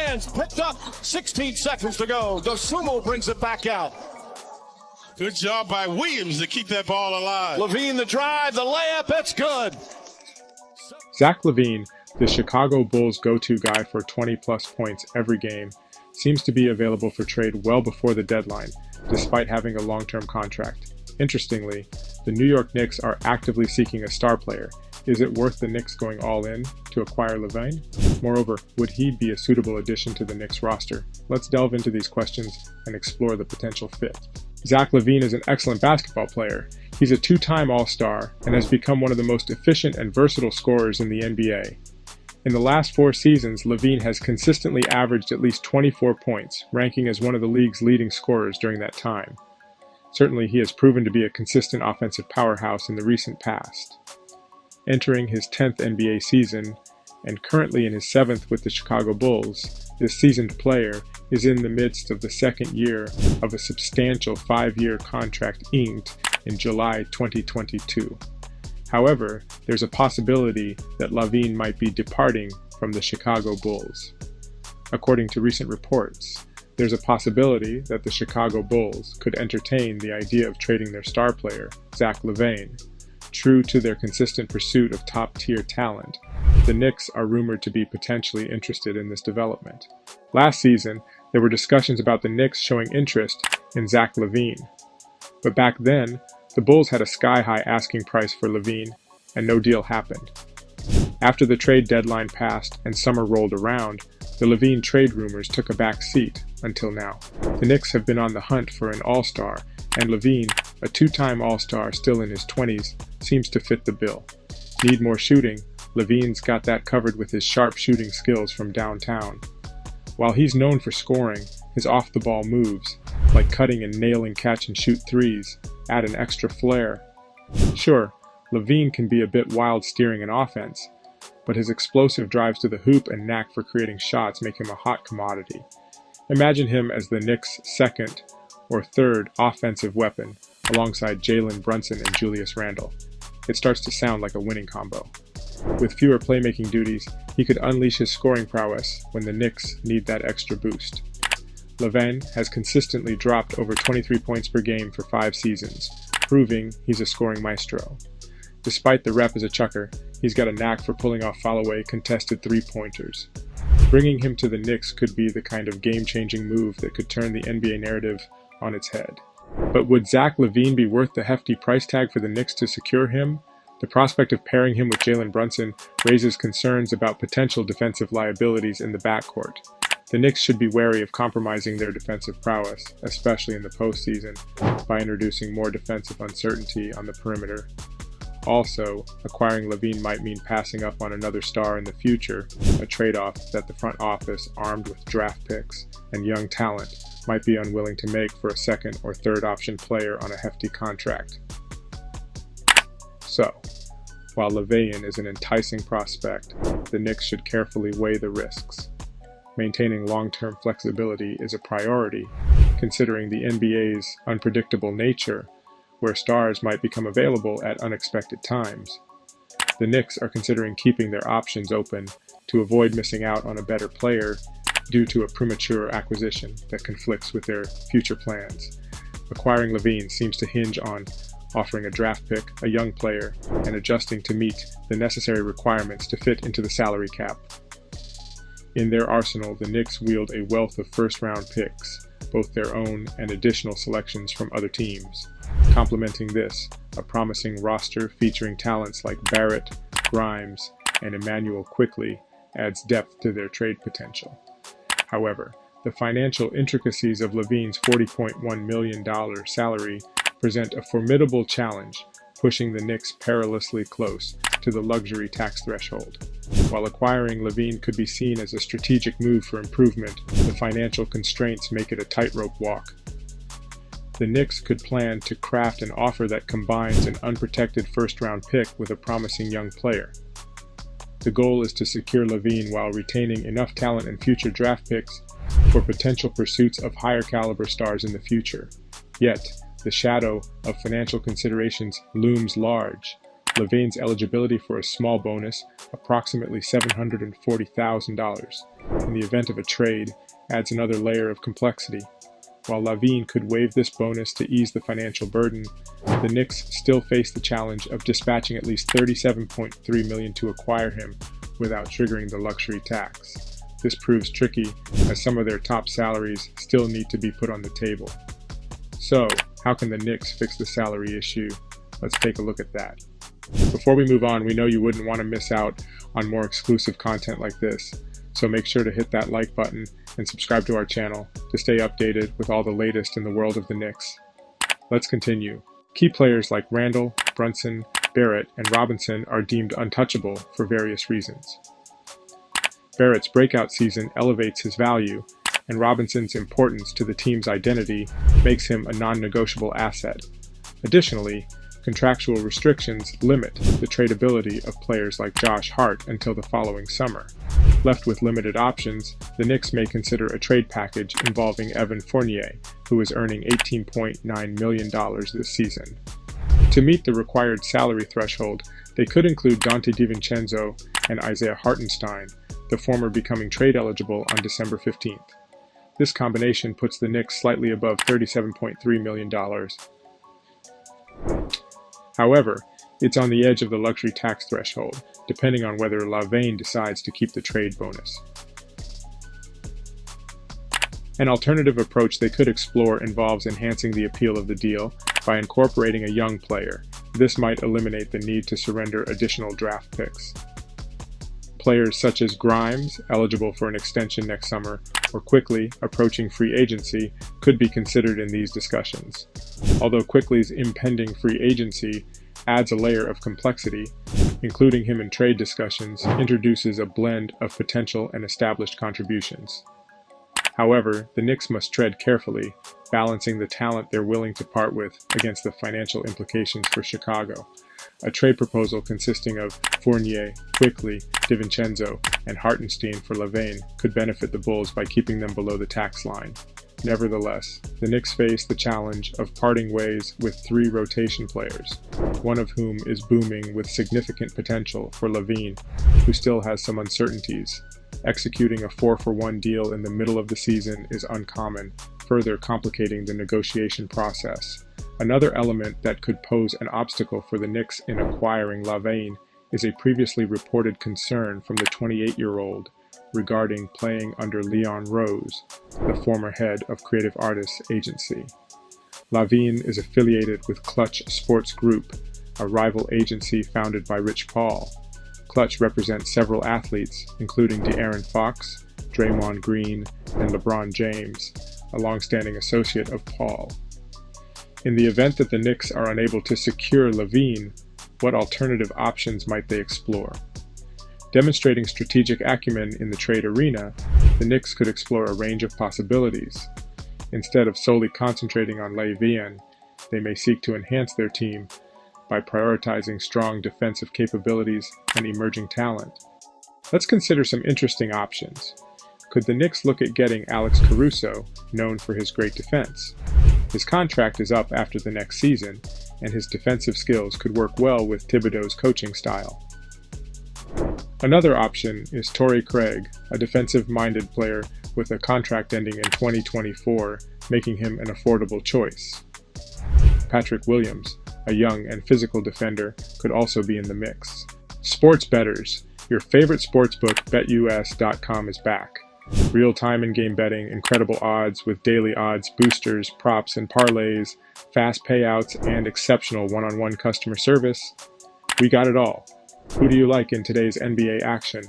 hands, picked up, 16 seconds to go. The Sumo brings it back out. Good job by Williams to keep that ball alive. LaVine the drive, the layup, it's good. Zach LaVine, the Chicago Bulls go-to guy for 20-plus points every game, seems to be available for trade well before the deadline, despite having a long-term contract. Interestingly, the New York Knicks are actively seeking a star player. Is it worth the Knicks going all in to acquire LaVine? Moreover, would he be a suitable addition to the Knicks roster? Let's delve into these questions and explore the potential fit. Zach LaVine is an excellent basketball player. He's a two-time All-Star and has become one of the most efficient and versatile scorers in the NBA. In the last 4 seasons, LaVine has consistently averaged at least 24 points, ranking as one of the league's leading scorers during that time. Certainly, he has proven to be a consistent offensive powerhouse in the recent past. Entering his 10th NBA season, and currently in his 7th with the Chicago Bulls, this seasoned player is in the midst of the second year of a substantial 5-year contract inked in July 2022. However, there's a possibility that LaVine might be departing from the Chicago Bulls. According to recent reports, there's a possibility that the Chicago Bulls could entertain the idea of trading their star player, Zach LaVine. True to their consistent pursuit of top-tier talent, the Knicks are rumored to be potentially interested in this development. Last season, there were discussions about the Knicks showing interest in Zach LaVine. But back then, the Bulls had a sky-high asking price for LaVine, and no deal happened. After the trade deadline passed and summer rolled around, the LaVine trade rumors took a back seat until now. The Knicks have been on the hunt for an all-star, and LaVine, a 2-time all-star still in his 20s, seems to fit the bill. Need more shooting? LaVine's got that covered with his sharp shooting skills from downtown. While he's known for scoring, his off-the-ball moves, like cutting and nailing catch-and-shoot threes, add an extra flair. Sure, LaVine can be a bit wild steering an offense, but his explosive drives to the hoop and knack for creating shots make him a hot commodity. Imagine him as the Knicks' second or third offensive weapon, alongside Jalen Brunson and Julius Randle. It starts to sound like a winning combo. With fewer playmaking duties, he could unleash his scoring prowess when the Knicks need that extra boost. LaVine has consistently dropped over 23 points per game for 5 seasons, proving he's a scoring maestro. Despite the rep as a chucker, he's got a knack for pulling off follow-away contested three-pointers. Bringing him to the Knicks could be the kind of game-changing move that could turn the NBA narrative on its head. But would Zach LaVine be worth the hefty price tag for the Knicks to secure him? The prospect of pairing him with Jalen Brunson raises concerns about potential defensive liabilities in the backcourt. The Knicks should be wary of compromising their defensive prowess, especially in the postseason, by introducing more defensive uncertainty on the perimeter. Also, acquiring LaVine might mean passing up on another star in the future, a trade-off that the front office, armed with draft picks and young talent, might be unwilling to make for a second or third option player on a hefty contract. So, while LaVine is an enticing prospect, the Knicks should carefully weigh the risks. Maintaining long-term flexibility is a priority, considering the NBA's unpredictable nature, where stars might become available at unexpected times. The Knicks are considering keeping their options open to avoid missing out on a better player due to a premature acquisition that conflicts with their future plans. Acquiring LaVine seems to hinge on offering a draft pick, a young player, and adjusting to meet the necessary requirements to fit into the salary cap. In their arsenal, the Knicks wield a wealth of first-round picks, both their own and additional selections from other teams. Complementing this, a promising roster featuring talents like Barrett, Grimes, and Emmanuel Quickley adds depth to their trade potential. However, the financial intricacies of LaVine's $40.1 million salary present a formidable challenge, pushing the Knicks perilously close to the luxury tax threshold. While acquiring LaVine could be seen as a strategic move for improvement, the financial constraints make it a tightrope walk. The Knicks could plan to craft an offer that combines an unprotected first-round pick with a promising young player. The goal is to secure LaVine while retaining enough talent and future draft picks for potential pursuits of higher caliber stars in the future. Yet, the shadow of financial considerations looms large. LaVine's eligibility for a small bonus, approximately $740,000, in the event of a trade adds another layer of complexity. While LaVine could waive this bonus to ease the financial burden, the Knicks still face the challenge of dispatching at least $37.3 million to acquire him without triggering the luxury tax. This proves tricky, as some of their top salaries still need to be put on the table. So, how can the Knicks fix the salary issue? Let's take a look at that. Before we move on, we know you wouldn't want to miss out on more exclusive content like this, so make sure to hit that like button and subscribe to our channel to stay updated with all the latest in the world of the Knicks. Let's continue. Key players like Randall, Brunson, Barrett, and Robinson are deemed untouchable for various reasons. Barrett's breakout season elevates his value, and Robinson's importance to the team's identity makes him a non-negotiable asset. Additionally, contractual restrictions limit the tradability of players like Josh Hart until the following summer. Left with limited options, the Knicks may consider a trade package involving Evan Fournier, who is earning $18.9 million this season. To meet the required salary threshold, they could include Dante DiVincenzo and Isaiah Hartenstein, the former becoming trade eligible on December 15th. This combination puts the Knicks slightly above $37.3 million. However, it's on the edge of the luxury tax threshold, depending on whether LaVine decides to keep the trade bonus. An alternative approach they could explore involves enhancing the appeal of the deal by incorporating a young player. This might eliminate the need to surrender additional draft picks. Players such as Grimes, eligible for an extension next summer, or Quickley, approaching free agency, could be considered in these discussions. Although Quickley's impending free agency adds a layer of complexity, including him in trade discussions introduces a blend of potential and established contributions. However, the Knicks must tread carefully, balancing the talent they're willing to part with against the financial implications for Chicago. A trade proposal consisting of Fournier, Quickley, DiVincenzo, and Hartenstein for LaVine could benefit the Bulls by keeping them below the tax line. Nevertheless, the Knicks face the challenge of parting ways with 3 rotation players, one of whom is booming with significant potential for LaVine, who still has some uncertainties. Executing a 4-for-1 deal in the middle of the season is uncommon, further complicating the negotiation process. Another element that could pose an obstacle for the Knicks in acquiring LaVine is a previously reported concern from the 28-year-old regarding playing under Leon Rose, the former head of Creative Artists Agency. LaVine is affiliated with Clutch Sports Group, a rival agency founded by Rich Paul. Clutch represents several athletes, including De'Aaron Fox, Draymond Green, and LeBron James, a long-standing associate of Paul. In the event that the Knicks are unable to secure LaVine, what alternative options might they explore? Demonstrating strategic acumen in the trade arena, the Knicks could explore a range of possibilities. Instead of solely concentrating on LaVine, they may seek to enhance their team by prioritizing strong defensive capabilities and emerging talent. Let's consider some interesting options. Could the Knicks look at getting Alex Caruso, known for his great defense? His contract is up after the next season, and his defensive skills could work well with Thibodeau's coaching style. Another option is Torrey Craig, a defensive-minded player with a contract ending in 2024, making him an affordable choice. Patrick Williams, a young and physical defender, could also be in the mix. Sports bettors, your favorite sportsbook, BetUS.com, is back. Real-time in-game betting, incredible odds with daily odds, boosters, props, and parlays, fast payouts, and exceptional one-on-one customer service. We got it all. Who do you like in today's NBA action?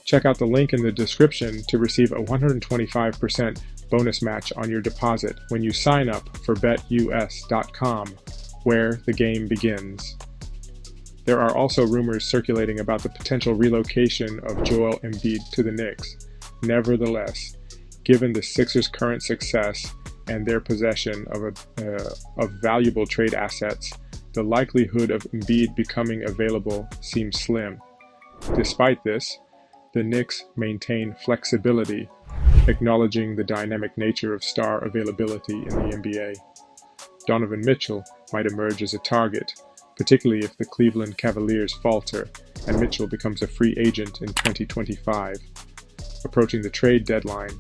Check out the link in the description to receive a 125% bonus match on your deposit when you sign up for BetUS.com, where the game begins. There are also rumors circulating about the potential relocation of Joel Embiid to the Knicks. Nevertheless, given the Sixers' current success and their possession of valuable trade assets, the likelihood of Embiid becoming available seems slim. Despite this, the Knicks maintain flexibility, acknowledging the dynamic nature of star availability in the NBA. Donovan Mitchell might emerge as a target, particularly if the Cleveland Cavaliers falter and Mitchell becomes a free agent in 2025. Approaching the trade deadline,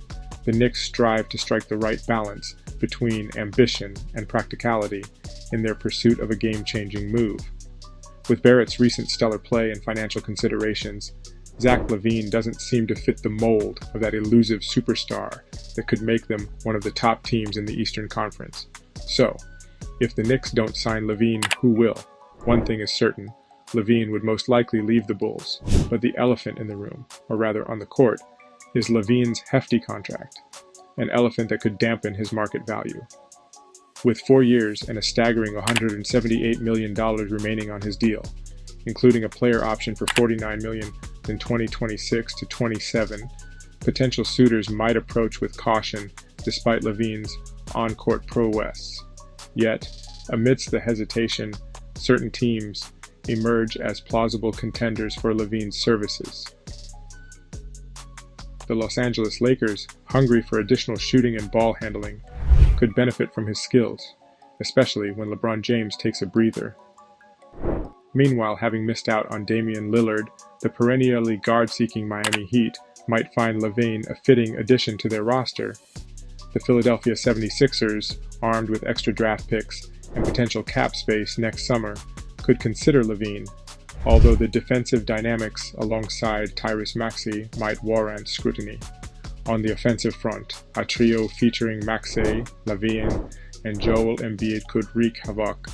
the Knicks strive to strike the right balance between ambition and practicality in their pursuit of a game-changing move. With Barrett's recent stellar play and financial considerations, Zach LaVine doesn't seem to fit the mold of that elusive superstar that could make them one of the top teams in the Eastern Conference. So, if the Knicks don't sign LaVine, who will? One thing is certain, LaVine would most likely leave the Bulls, but the elephant in the room, or rather on the court, is LaVine's hefty contract, an elephant that could dampen his market value. With 4 years and a staggering $178 million remaining on his deal, including a player option for $49 million in 2026 to 27, potential suitors might approach with caution despite LaVine's on-court prowess. Yet, amidst the hesitation, certain teams emerge as plausible contenders for LaVine's services. The Los Angeles Lakers, hungry for additional shooting and ball handling, could benefit from his skills, especially when LeBron James takes a breather. Meanwhile, having missed out on Damian Lillard, the perennially guard-seeking Miami Heat might find LaVine a fitting addition to their roster. The Philadelphia 76ers, armed with extra draft picks and potential cap space next summer, could consider LaVine, although the defensive dynamics alongside Tyrese Maxey might warrant scrutiny. On the offensive front, a trio featuring Maxey, LaVine, and Joel Embiid could wreak havoc.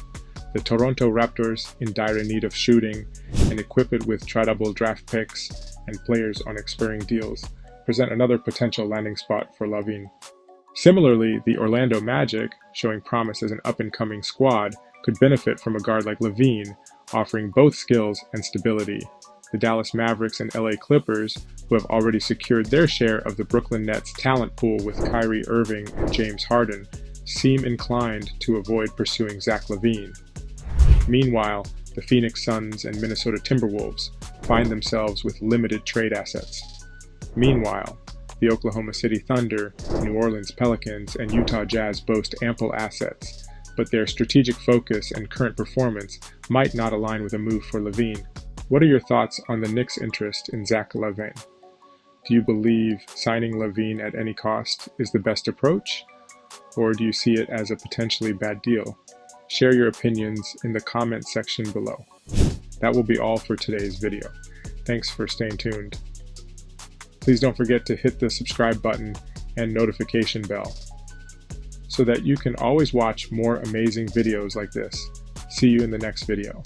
The Toronto Raptors, in dire need of shooting and equipped with tradable draft picks and players on expiring deals, present another potential landing spot for LaVine. Similarly, the Orlando Magic, showing promise as an up-and-coming squad, could benefit from a guard like LaVine, offering both skills and stability. The Dallas Mavericks and LA Clippers, who have already secured their share of the Brooklyn Nets talent pool with Kyrie Irving and James Harden, seem inclined to avoid pursuing Zach LaVine. Meanwhile, the Phoenix Suns and Minnesota Timberwolves find themselves with limited trade assets. Meanwhile, the Oklahoma City Thunder, New Orleans Pelicans, and Utah Jazz boast ample assets, but their strategic focus and current performance might not align with a move for LaVine. What are your thoughts on the Knicks' interest in Zach LaVine? Do you believe signing LaVine at any cost is the best approach, or do you see it as a potentially bad deal? Share your opinions in the comment section below. That will be all for today's video. Thanks for staying tuned. Please don't forget to hit the subscribe button and notification bell so that you can always watch more amazing videos like this. See you in the next video.